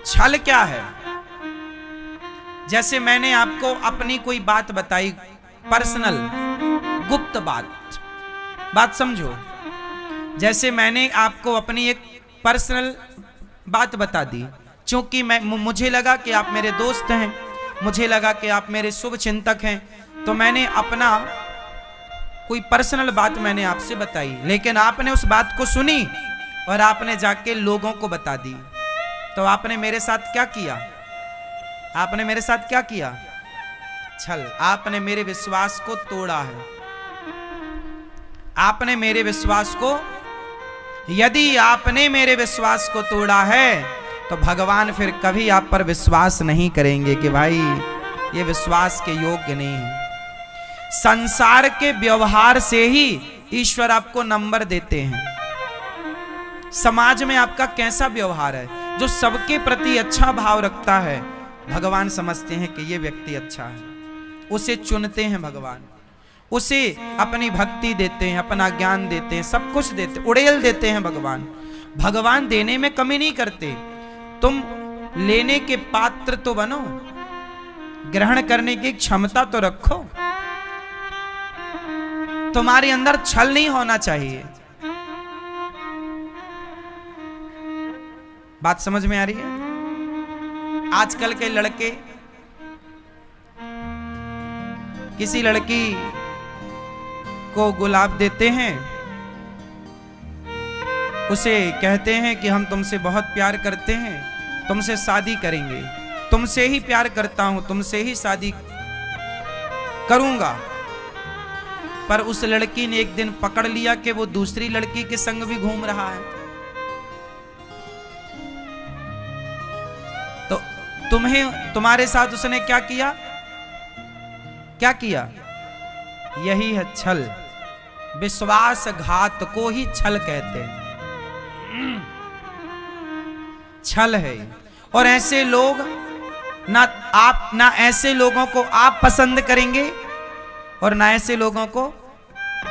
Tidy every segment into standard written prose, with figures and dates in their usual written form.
छल क्या है? जैसे मैंने आपको अपनी कोई बात बताई, पर्सनल गुप्त बात समझो। जैसे मैंने आपको अपनी एक पर्सनल बात बता दी, क्योंकि मुझे लगा कि आप मेरे दोस्त हैं, मुझे लगा कि आप मेरे शुभ चिंतक हैं, तो मैंने अपना कोई पर्सनल बात मैंने आपसे बताई, लेकिन आपने उस बात को सुनी और आपने जाके लोगों को बता दी। तो आपने मेरे साथ क्या किया? आपने मेरे साथ क्या किया? छल। आपने मेरे विश्वास को तोड़ा है। आपने मेरे विश्वास को, यदि आपने मेरे विश्वास को तोड़ा है तो भगवान फिर कभी आप पर विश्वास नहीं करेंगे कि भाई ये विश्वास के योग्य नहीं है। संसार के व्यवहार से ही ईश्वर आपको नंबर देते हैं। समाज में आपका कैसा व्यवहार है, जो सबके प्रति अच्छा भाव रखता है, भगवान समझते हैं कि ये व्यक्ति अच्छा है, उसे चुनते हैं भगवान, उसे अपनी भक्ति देते हैं, अपना ज्ञान देते हैं, सब कुछ देते, उड़ेल देते हैं भगवान। भगवान देने में कमी नहीं करते। तुम लेने के पात्र तो बनो, ग्रहण करने की क्षमता तो रखो। तुम्हारे अंदर छल नहीं होना चाहिए। बात समझ में आ रही है? आजकल के लड़के किसी लड़की को गुलाब देते हैं, उसे कहते हैं कि हम तुमसे बहुत प्यार करते हैं, तुमसे शादी करेंगे, तुमसे ही प्यार करता हूं, तुमसे ही शादी करूंगा। पर उस लड़की ने एक दिन पकड़ लिया कि वो दूसरी लड़की के संग भी घूम रहा है, तो तुम्हारे साथ उसने क्या किया? क्या किया? यही है छल। विश्वासघात को ही छल कहते हैं। छल है। और ऐसे लोग ना ऐसे लोगों को आप पसंद करेंगे और ना ऐसे लोगों को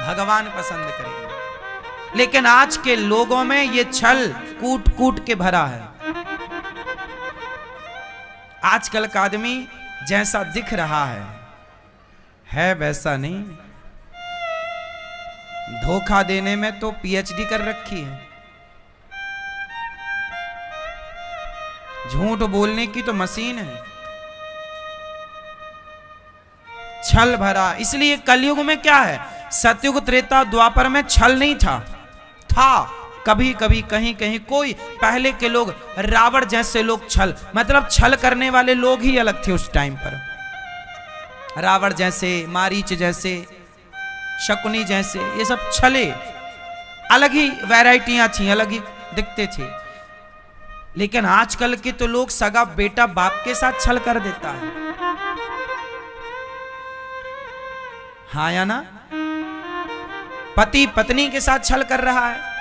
भगवान पसंद करेंगे। लेकिन आज के लोगों में ये छल कूट कूट के भरा है। आजकल का आदमी जैसा दिख रहा है वैसा नहीं। धोखा देने में तो पीएचडी कर रखी है, झूठ बोलने की तो मशीन है। छल भरा। इसलिए कलयुग में क्या है, सतयुग त्रेता द्वापर में छल नहीं था कभी कभी कहीं कहीं कोई पहले के लोग, रावण जैसे लोग छल, मतलब छल करने वाले लोग ही अलग थे उस टाइम पर। रावण जैसे, मारीच जैसे, शकुनी जैसे, ये सब छले, अलग ही वैरायटियां थी, अलग ही दिखते थे। लेकिन आजकल के तो लोग सगा बेटा बाप के साथ छल कर देता है। हाँ या ना? पति पत्नी के साथ छल कर रहा है,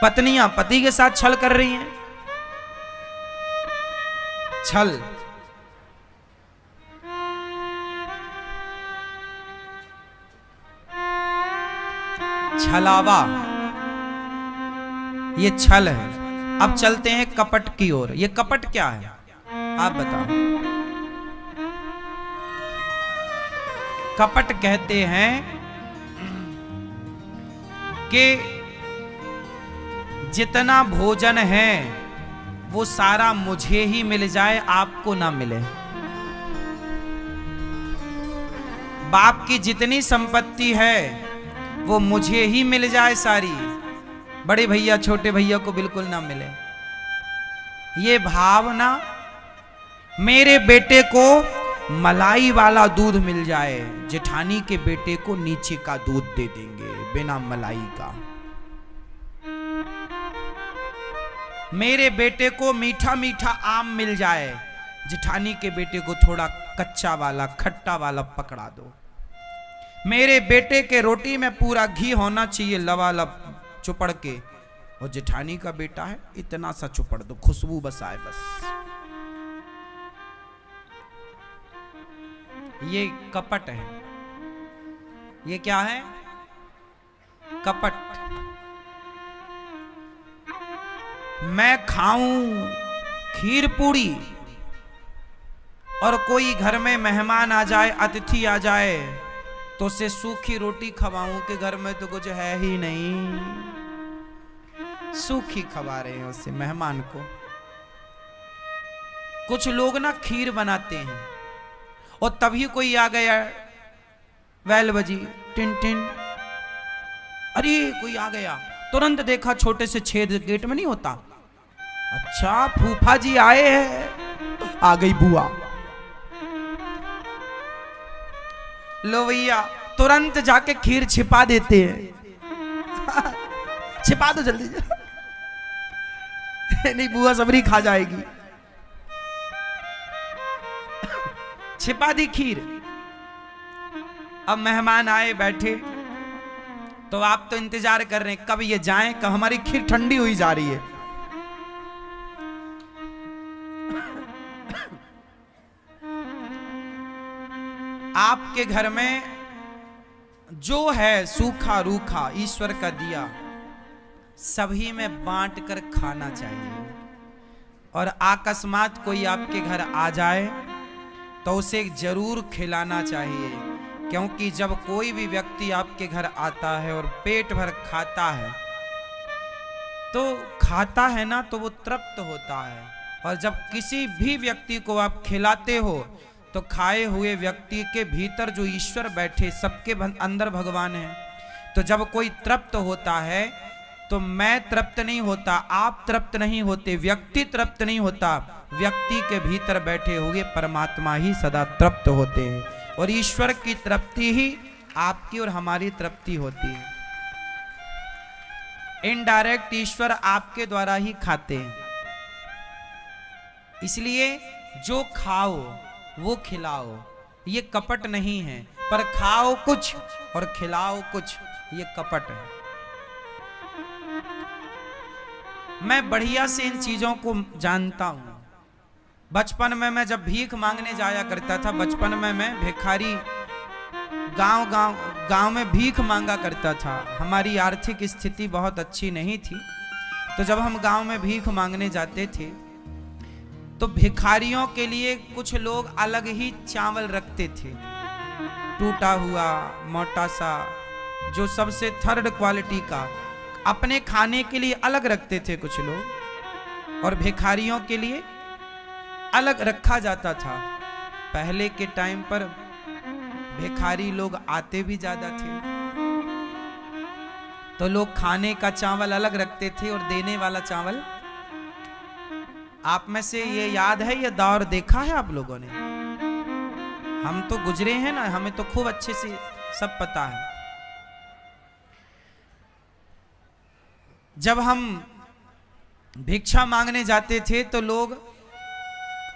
पत्नियां पति के साथ छल कर रही हैं। छल। छलावा, ये छल है। अब चलते हैं कपट की ओर। ये कपट क्या है, आप बताओ? कपट कहते हैं कि जितना भोजन है वो सारा मुझे ही मिल जाए, आपको ना मिले। बाप की जितनी संपत्ति है वो मुझे ही मिल जाए सारी, बड़े भैया छोटे भैया को बिल्कुल ना मिले। ये भावना, मेरे बेटे को मलाई वाला दूध मिल जाए, जेठानी के बेटे को नीचे का दूध दे देंगे बिना मलाई का। मेरे बेटे को मीठा मीठा आम मिल जाए, जेठानी के बेटे को थोड़ा कच्चा वाला खट्टा वाला पकड़ा दो। मेरे बेटे के रोटी में पूरा घी होना चाहिए लबालब चुपड़ के, और जेठानी का बेटा है इतना सा चुपड़ दो, खुशबू बस आए बस। ये कपट है। ये क्या है? कपट। मैं खाऊं खीर पूड़ी, और कोई घर में मेहमान आ जाए, अतिथि आ जाए, तो उसे सूखी रोटी खवाऊं कि घर में तो कुछ है ही नहीं, सूखी खवा रहे हैं उसे मेहमान को। कुछ लोग ना खीर बनाते हैं और तभी कोई आ गया, बैल बजी, टिन टिन, अरे कोई आ गया, तुरंत देखा छोटे से छेद गेट में नहीं होता, अच्छा फूफा जी आए हैं, आ गई बुआ, लो भैया, तुरंत जाके खीर छिपा देते हैं छिपा दो जल्दी नहीं बुआ सबरी खा जाएगी, छिपा दी खीर। अब मेहमान आए बैठे, तो आप तो इंतजार कर रहे हैं कब ये जाएं, कब हमारी खीर ठंडी हुई जा रही है। आपके घर में जो है सूखा रूखा ईश्वर का दिया, सभी में बांट कर खाना चाहिए। और अकस्मात कोई आपके घर आ जाए तो उसे जरूर खिलाना चाहिए, क्योंकि जब कोई भी व्यक्ति आपके घर आता है और पेट भर खाता है, तो खाता है ना, तो वो तृप्त होता है। और जब किसी भी व्यक्ति को आप खिलाते हो तो खाए हुए व्यक्ति के भीतर जो ईश्वर बैठे, सबके अंदर भगवान है। तो जब कोई तृप्त होता है तो मैं तृप्त नहीं होता, आप तृप्त नहीं होते, व्यक्ति तृप्त नहीं होता, व्यक्ति के भीतर बैठे हुए परमात्मा ही सदा तृप्त होते हैं। और ईश्वर की तृप्ति ही आपकी और हमारी तृप्ति होती है। इनडायरेक्ट ईश्वर आपके द्वारा ही खाते हैं। इसलिए जो खाओ वो खिलाओ, ये कपट नहीं है, पर खाओ कुछ और खिलाओ कुछ, ये कपट है। मैं बढ़िया से इन चीजों को जानता हूं। बचपन में मैं जब भीख मांगने जाया करता था, बचपन में मैं भिखारी गांव में भीख मांगा करता था। हमारी आर्थिक स्थिति बहुत अच्छी नहीं थी, तो जब हम गांव में भीख मांगने जाते थे तो भिखारियों के लिए कुछ लोग अलग ही चावल रखते थे, टूटा हुआ मोटा सा, जो सबसे थर्ड क्वालिटी का, अपने खाने के लिए अलग रखते थे कुछ लोग, और भिखारियों के लिए अलग रखा जाता था। पहले के टाइम पर भिखारी लोग आते भी ज्यादा थे, तो लोग खाने का चावल अलग रखते थे और देने वाला चावल। आप में से ये याद है, ये दौर देखा है आप लोगों ने? हम तो गुजरे हैं ना, हमें तो खूब अच्छे से सब पता है। जब हम भिक्षा मांगने जाते थे तो लोग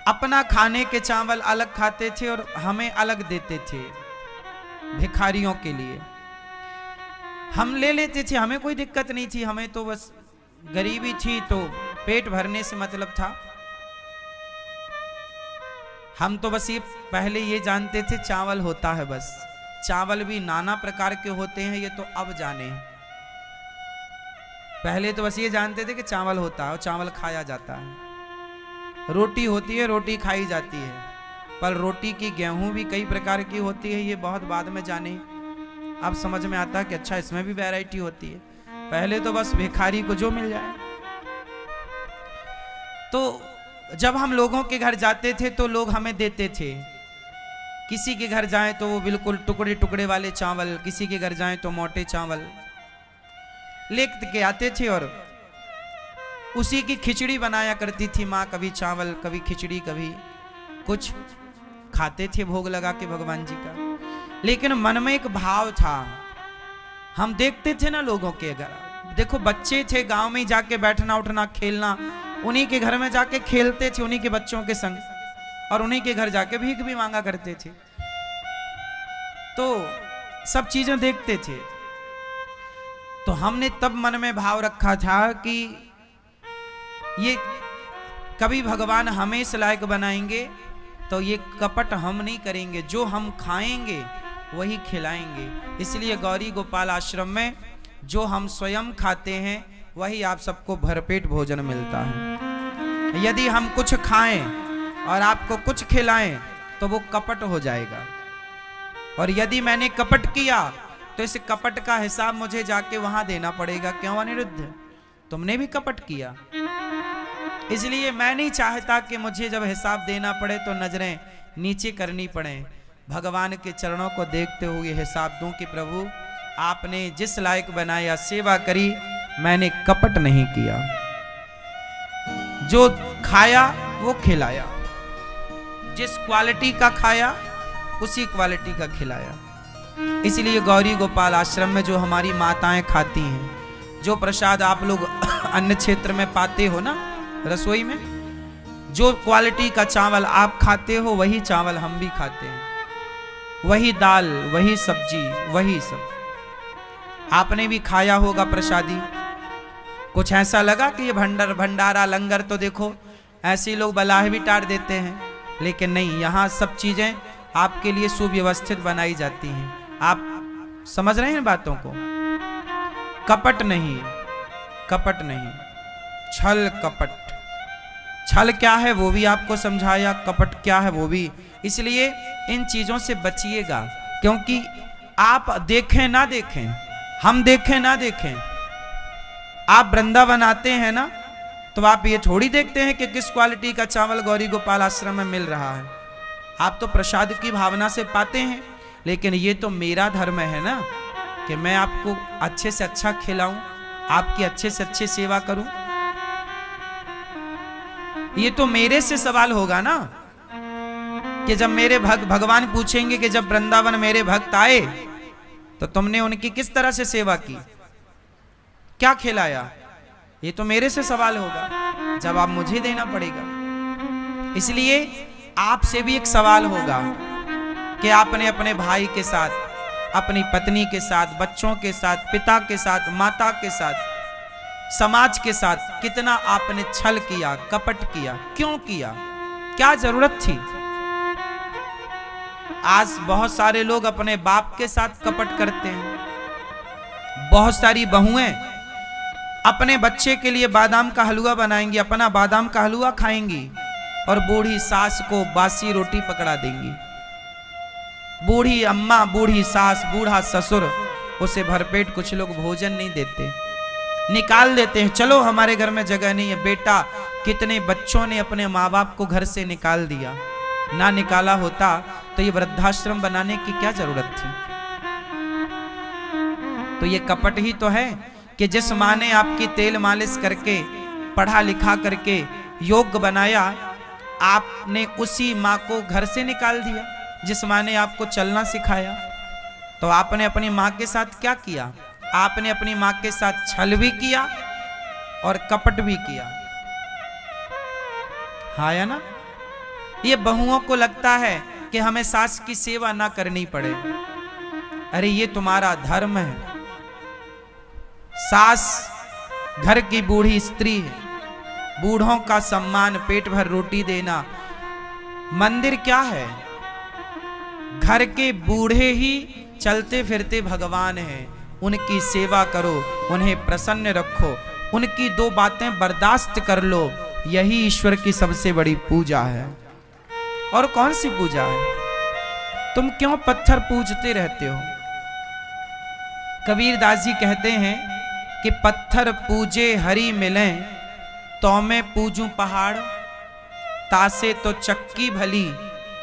अपना खाने के चावल अलग खाते थे और हमें अलग देते थे भिखारियों के लिए। हम ले लेते थे, हमें कोई दिक्कत नहीं थी, हमें तो बस गरीबी थी तो पेट भरने से मतलब था। हम तो बस ये पहले ये जानते थे चावल होता है, बस चावल भी नाना प्रकार के होते हैं, ये तो अब जाने। पहले तो बस ये जानते थे कि चावल होता है और चावल खाया जाता है। रोटी होती है, रोटी खाई जाती है, पर रोटी की गेहूं भी कई प्रकार की होती है, ये बहुत बाद में जाने। अब समझ में आता है कि अच्छा इसमें भी वैरायटी होती है। पहले तो बस भिखारी को जो मिल जाए। तो जब हम लोगों के घर जाते थे तो लोग हमें देते थे। किसी के घर जाएं तो वो बिल्कुल टुकड़े टुकड़े वाले चावल, किसी के घर जाएं तो मोटे चावल लेके के आते थे, और उसी की खिचड़ी बनाया करती थी माँ। कभी चावल, कभी खिचड़ी, कभी कुछ खाते थे भोग लगा के भगवान जी का। लेकिन मन में एक भाव था, हम देखते थे ना लोगों के घर, देखो बच्चे थे, गांव में जाके बैठना उठना खेलना, उन्हीं के घर में जाके खेलते थे उन्हीं के बच्चों के संग, और उन्हीं के घर जाके भीख भी मांगा करते थे। तो सब चीजें देखते थे। तो हमने तब मन में भाव रखा था कि ये कभी भगवान हमें इस लायक बनाएंगे तो ये कपट हम नहीं करेंगे, जो हम खाएंगे वही खिलाएंगे। इसलिए गौरी गोपाल आश्रम में जो हम स्वयं खाते हैं वही आप सबको भरपेट भोजन मिलता है। यदि हम कुछ खाएं और आपको कुछ खिलाएं तो वो कपट हो जाएगा, और यदि मैंने कपट किया तो इस कपट का हिसाब मुझे जाके वहां देना पड़ेगा। क्यों अनिरुद्ध, तुमने भी कपट किया, इसलिए मैं नहीं चाहता कि मुझे जब हिसाब देना पड़े तो नजरें नीचे करनी पड़े। भगवान के चरणों को देखते हुए हिसाब दूं कि प्रभु आपने जिस लायक बनाया, सेवा करी, मैंने कपट नहीं किया, जो खाया वो खिलाया, जिस क्वालिटी का खाया उसी क्वालिटी का खिलाया। इसलिए गौरी गोपाल आश्रम में जो हमारी माताएं खाती हैं, जो प्रसाद आप लोग अन्य क्षेत्र में पाते हो ना रसोई में, जो क्वालिटी का चावल आप खाते हो वही चावल हम भी खाते हैं, वही दाल, वही सब्जी, वही सब आपने भी खाया होगा प्रसादी। कुछ ऐसा लगा कि ये भंडारा लंगर तो देखो ऐसे लोग बलाह भी टाट देते हैं, लेकिन नहीं, यहाँ सब चीजें आपके लिए सुव्यवस्थित बनाई जाती हैं। आप समझ रहे हैं बातों को? कपट नहीं, कपट नहीं, छल कपट। छल क्या है वो भी आपको समझाया, कपट क्या है वो भी। इसलिए इन चीजों से बचिएगा, क्योंकि आप देखें ना देखें, हम देखें ना देखें, आप वृंदावन आते हैं ना, तो आप ये थोड़ी देखते हैं कि किस क्वालिटी का चावल गौरी गोपाल आश्रम में मिल रहा है। आप तो प्रसाद की भावना से पाते हैं, लेकिन ये तो मेरा धर्म है ना कि मैं आपको अच्छे से अच्छा खिलाऊं, आपकी अच्छे से अच्छी सेवा करूं। ये तो मेरे से सवाल होगा ना कि जब मेरे भगवान पूछेंगे कि जब वृंदावन मेरे भक्त आए तो तुमने उनकी किस तरह से सेवा की, क्या खिलाया, ये तो मेरे से सवाल होगा, जवाब मुझे देना पड़ेगा। इसलिए आपसे भी एक सवाल होगा कि आपने अपने भाई के साथ, अपनी पत्नी के साथ, बच्चों के साथ, पिता के साथ, माता के साथ, समाज के साथ कितना आपने छल किया, कपट किया, क्यों किया, क्या जरूरत थी? आज बहुत सारे लोग अपने बाप के साथ कपट करते हैं। बहुत सारी बहुएं अपने बच्चे के लिए बादाम का हलवा बनाएंगी, अपना बादाम का हलवा खाएंगी, और बूढ़ी सास को बासी रोटी पकड़ा देंगी। बूढ़ी अम्मा, बूढ़ी सास, बूढ़ा ससुर, उसे भरपेट कुछ लोग भोजन नहीं देते, निकाल देते हैं। चलो हमारे घर में जगह नहीं है। बेटा, कितने बच्चों ने अपने माँ बाप को घर से निकाल दिया, ना निकाला होता तो ये वृद्धाश्रम बनाने की क्या जरूरत थी? तो ये कपट ही तो है कि जिस माँ ने आपकी तेल मालिश करके, पढ़ा लिखा करके योग्य बनाया, आपने उसी माँ को घर से निकाल दिया जिस माँ ने आपको चलना सिखाया। तो आपने अपनी माँ के साथ क्या किया? आपने अपनी माँ के साथ छल भी किया और कपट भी किया। हाँ या ना? ये बहुओं को लगता है कि हमें सास की सेवा ना करनी पड़े। अरे ये तुम्हारा धर्म है। सास घर की बूढ़ी स्त्री है, बूढ़ों का सम्मान, पेट भर रोटी देना। मंदिर क्या है? घर के बूढ़े ही चलते फिरते भगवान हैं, उनकी सेवा करो, उन्हें प्रसन्न रखो, उनकी दो बातें बर्दाश्त कर लो, यही ईश्वर की सबसे बड़ी पूजा है। और कौन सी पूजा है? तुम क्यों पत्थर पूजते रहते हो? कबीरदास जी कहते हैं कि पत्थर पूजे हरि मिलें, तो मैं पूजूं पहाड़, तासे तो चक्की भली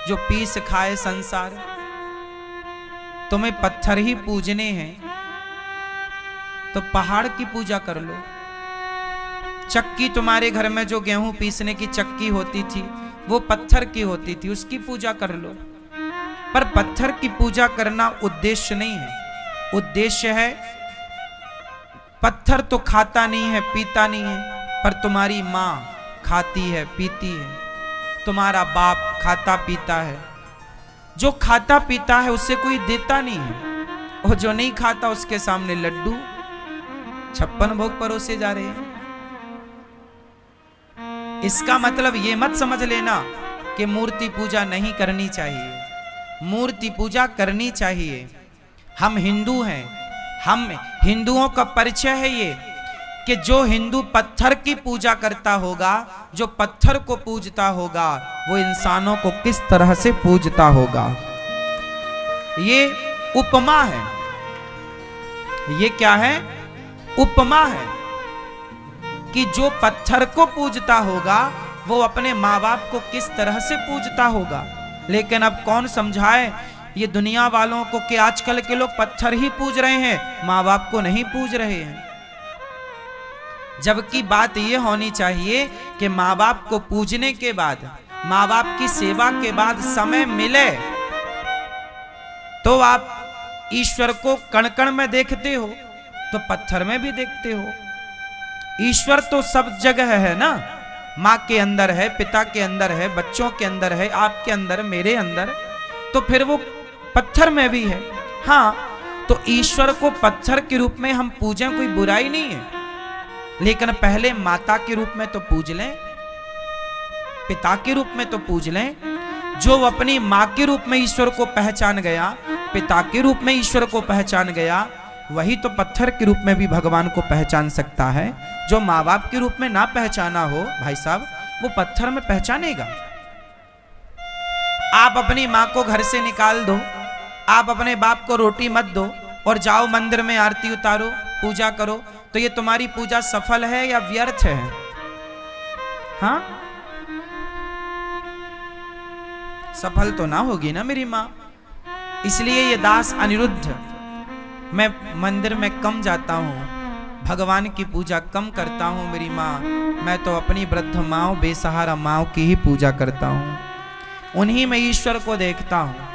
जो पीस खाए संसार। तुम्हें पत्थर ही पूजने हैं तो पहाड़ की पूजा कर लो। चक्की, तुम्हारे घर में जो गेहूं पीसने की चक्की होती थी वो पत्थर की होती थी, उसकी पूजा कर लो। पर पत्थर की पूजा करना उद्देश्य नहीं है। उद्देश्य है, पत्थर तो खाता नहीं है, पीता नहीं है, पर तुम्हारी माँ खाती है, पीती है, तुम्हारा बाप खाता पीता है। जो खाता पीता है उससे कोई देता नहीं है, और जो नहीं खाता उसके सामने लड्डू 56 भोग परोसे जा रहे हैं। इसका मतलब ये मत समझ लेना कि मूर्ति पूजा नहीं करनी चाहिए। मूर्ति पूजा करनी चाहिए। हम हिंदू हैं, हम हिंदुओं का परिचय है ये कि जो हिंदू पत्थर की पूजा करता होगा, जो पत्थर को पूजता होगा, वो इंसानों को किस तरह से पूजता होगा। ये उपमा है। ये क्या है? उपमा है कि जो पत्थर को पूजता होगा वो अपने माँ बाप को किस तरह से पूजता होगा। लेकिन अब कौन समझाए ये दुनिया वालों को कि आजकल के लोग पत्थर ही पूज रहे हैं, माँ बाप को नहीं पूज रहे हैं। जबकि बात ये होनी चाहिए कि माँ बाप को पूजने के बाद, माँ बाप की सेवा के बाद समय मिले तो आप ईश्वर को कण कण में देखते हो तो पत्थर में भी देखते हो। ईश्वर तो सब जगह है ना, माँ के अंदर है, पिता के अंदर है, बच्चों के अंदर है, आपके अंदर, मेरे अंदर, तो फिर वो पत्थर में भी है। हाँ, तो ईश्वर को पत्थर के रूप में हम पूजें, कोई बुराई नहीं है, लेकिन पहले माता के रूप में तो पूज लें, पिता के रूप में तो पूज लें। जो अपनी माँ के रूप में ईश्वर को पहचान गया, पिता के रूप में ईश्वर को पहचान गया, वही तो पत्थर के रूप में भी भगवान को पहचान सकता है। जो माँ बाप के रूप में ना पहचाना हो भाई साहब, वो पत्थर में पहचानेगा। आप अपनी माँ को घर से निकाल दो, आप अपने बाप को रोटी मत दो और जाओ मंदिर में आरती उतारो, पूजा करो, तो ये तुम्हारी पूजा सफल है या व्यर्थ है? हाँ, सफल तो ना होगी ना मेरी माँ। इसलिए ये दास अनिरुद्ध, मैं मंदिर में कम जाता हूँ, भगवान की पूजा कम करता हूँ मेरी माँ, मैं तो अपनी वृद्ध माँ, बेसहारा माँ की ही पूजा करता हूँ, उन्हीं में ईश्वर को देखता हूँ।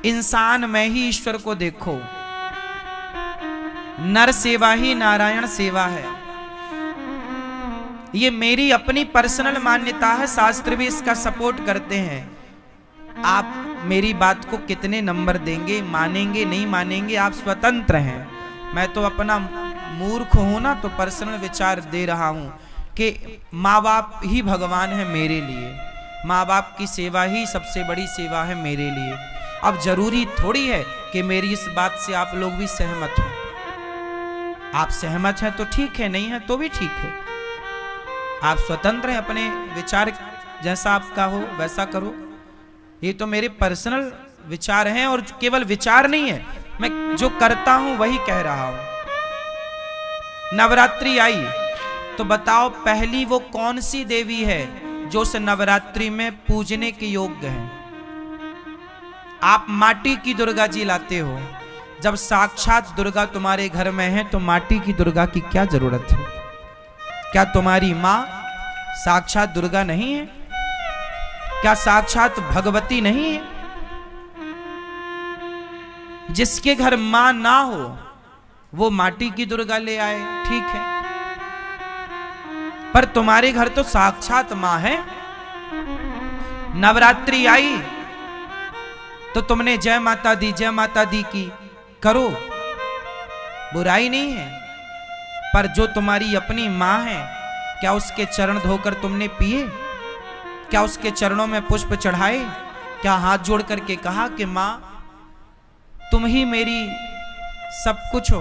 इंसान में ही ईश्वर को देखो। नर सेवा ही नारायण सेवा है। ये मेरी अपनी पर्सनल मान्यता है, शास्त्र भी इसका सपोर्ट करते हैं। आप मेरी बात को कितने नंबर देंगे, मानेंगे नहीं मानेंगे, आप स्वतंत्र हैं। मैं तो अपना मूर्ख हूं ना, तो पर्सनल विचार दे रहा हूं कि माँ बाप ही भगवान है मेरे लिए, माँ बाप की सेवा ही सबसे बड़ी सेवा है मेरे लिए। अब जरूरी थोड़ी है कि मेरी इस बात से आप लोग भी सहमत हो। आप सहमत हैं तो ठीक है, नहीं है तो भी ठीक है। आप स्वतंत्र हैं, अपने विचार जैसा आपका हो वैसा करो। ये तो मेरे पर्सनल विचार हैं, और केवल विचार नहीं है, मैं जो करता हूं वही कह रहा हूं। नवरात्रि आई तो बताओ पहली वो कौन सी देवी है जो उस नवरात्रि में पूजने के योग्य है? आप माटी की दुर्गा जी लाते हो। जब साक्षात दुर्गा तुम्हारे घर में है तो माटी की दुर्गा की क्या जरूरत है? क्या तुम्हारी माँ साक्षात दुर्गा नहीं है? क्या साक्षात भगवती नहीं है? जिसके घर मां ना हो वो माटी की दुर्गा ले आए, ठीक है, पर तुम्हारे घर तो साक्षात मां है। नवरात्रि आई तो तुमने जय माता दी की, करो, बुराई नहीं है, पर जो तुम्हारी अपनी मां है, क्या उसके चरण धोकर तुमने पिए? क्या उसके चरणों में पुष्प चढ़ाए? क्या हाथ जोड़ करके कहा कि मां तुम ही मेरी सब कुछ हो?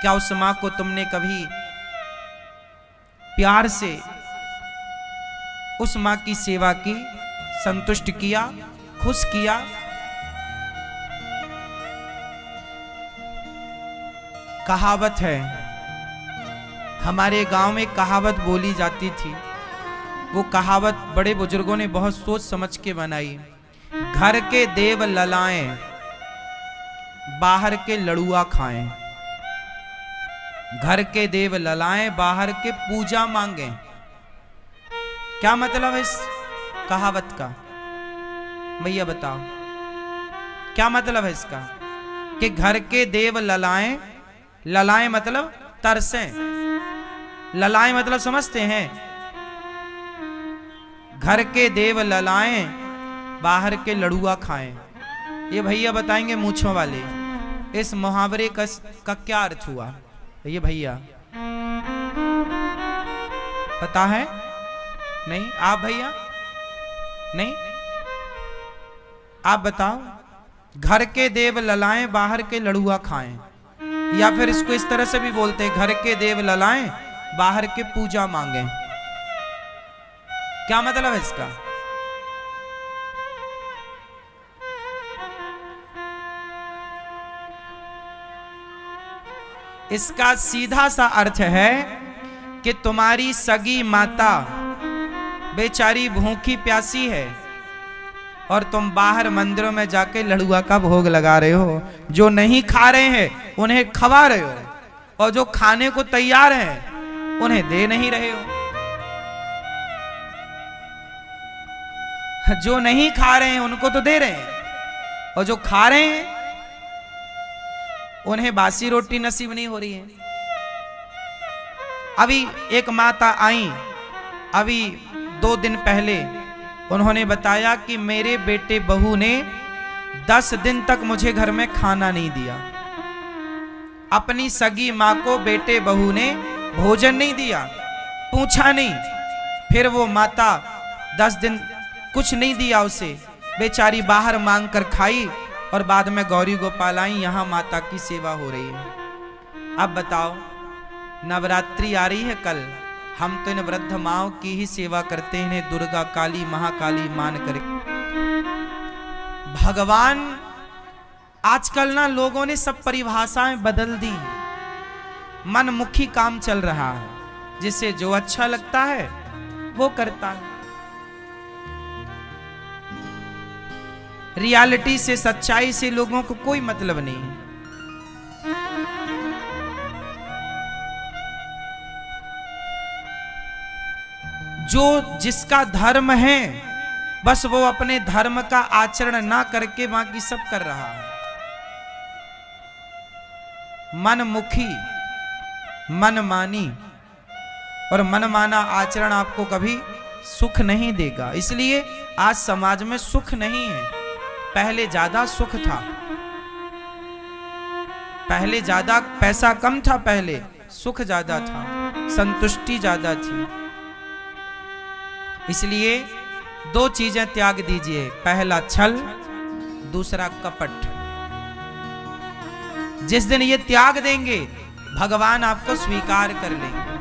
क्या उस मां को तुमने कभी प्यार से उस मां की सेवा की, संतुष्ट किया, खुश किया? कहावत है, हमारे गांव में कहावत बोली जाती थी। वो कहावत बड़े बुजुर्गों ने बहुत सोच समझ के बनाई। घर के देव ललाएं, बाहर के लड़ुआ खाएं। घर के देव ललाएं, बाहर के पूजा मांगे। क्या मतलब है इस कहावत का? भैया बताओ क्या मतलब है इसका? कि घर के देव ललाएं, ललाएं मतलब तरसें, ललाएं मतलब समझते हैं? घर के देव ललाएं, बाहर के लड़ुआ खाएं। ये भैया बताएंगे मूंछों वाले, इस मुहावरे का क्या अर्थ हुआ? ये भैया पता है? नहीं? आप भैया नहीं? आप बताओ। घर के देव ललाएं, बाहर के लड़ुआ खाएं। या फिर इसको इस तरह से भी बोलते हैं, घर के देव ललाएं बाहर के पूजा मांगे। क्या मतलब है इसका? इसका सीधा सा अर्थ है कि तुम्हारी सगी माता बेचारी भूखी प्यासी है और तुम बाहर मंदिरों में जाके लड़ुआ का भोग लगा रहे हो। जो नहीं खा रहे हैं उन्हें खवा रहे हो, और जो खाने को तैयार हैं उन्हें दे नहीं रहे हो। जो नहीं खा रहे हैं उनको तो दे रहे हैं, और जो खा रहे हैं उन्हें बासी रोटी नसीब नहीं हो रही है। अभी एक माता आई, अभी 2 दिन पहले उन्होंने बताया कि मेरे बेटे बहू ने 10 दिन तक मुझे घर में खाना नहीं दिया। अपनी सगी माँ को बेटे बहू ने भोजन नहीं दिया, पूछा नहीं। फिर वो माता 10 दिन कुछ नहीं दिया उसे, बेचारी बाहर मांग कर खाई और बाद में गौरी गोपाल आई, यहाँ माता की सेवा हो रही है। अब बताओ, नवरात्रि आ रही है कल, हम तो इन वृद्ध माओं की ही सेवा करते हैं, इन्हें दुर्गा काली महाकाली मान कर। भगवान आजकल ना लोगों ने सब परिभाषाएं बदल दी, मनमुखी काम चल रहा है, जिसे जो अच्छा लगता है वो करता है। रियलिटी से, सच्चाई से लोगों को कोई मतलब नहीं है। जो जिसका धर्म है बस वो अपने धर्म का आचरण ना करके बाकी सब कर रहा है। मनमुखी, मनमानी और मनमाना आचरण आपको कभी सुख नहीं देगा। इसलिए आज समाज में सुख नहीं है। पहले ज्यादा सुख था, पहले ज्यादा पैसा कम था, पहले सुख ज्यादा था, संतुष्टि ज्यादा थी। इसलिए 2 चीजें त्याग दीजिए, पहला छल, दूसरा कपट। जिस दिन ये त्याग देंगे भगवान आपको स्वीकार कर लेंगे।